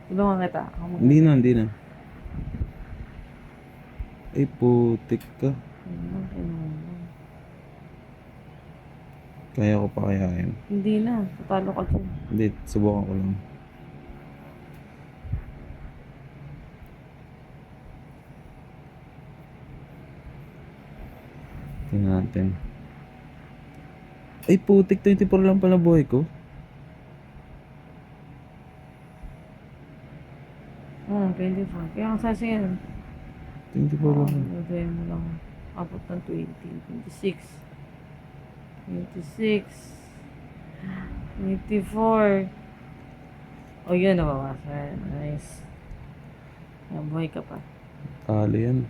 Tulungan kita. Ako Hindi na, hindi na. Ay, putik ka. Kaya ko pa kaya yun. Hindi na. Tatalo ka dyan. Hindi, subukan ko lang. Tingnan natin. Ay, putik, 24 lang pala buhay ko. 24. Kaya ang sasi yan. 24 lang. Lagay mo lang. Abot ng 20. 26. 26. 24. O yun, nabawasan. Nice. Yan, buhay ka pa. Talo yan.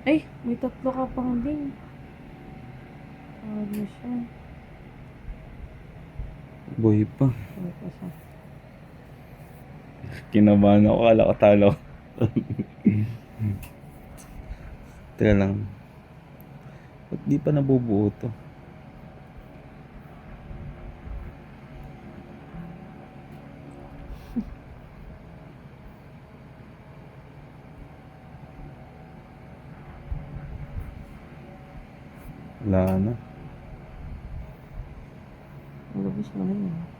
Ay, may tatlo ka pang din. Tawag na siya. Buhay pa. Buhay pa siya. Kinabahan ako, kala ko talo. Teka lang. Ba't di pa nabubuo to? Wala na. Malabas mo na yun.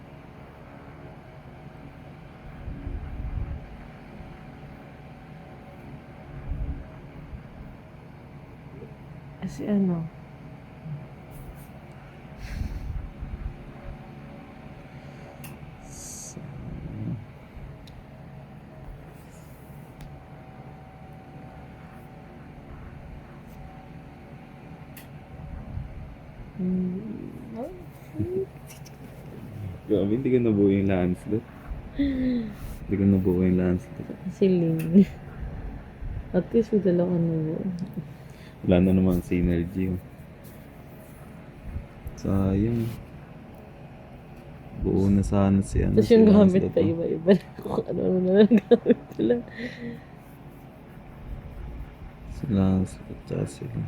Kasi ano, Grabe, hindi ko nabuo yung landslot. Hindi ko nabuo yung landslot. siling. At least may dala ka na yun. Wala na naman synergy. Oh. Sayang. Buo na sana si ano. Tapos si yung gamit Lancelot, pa oh. iba-iba na kung ano na lang gamit nila. Si Lancelot, tsaka sila.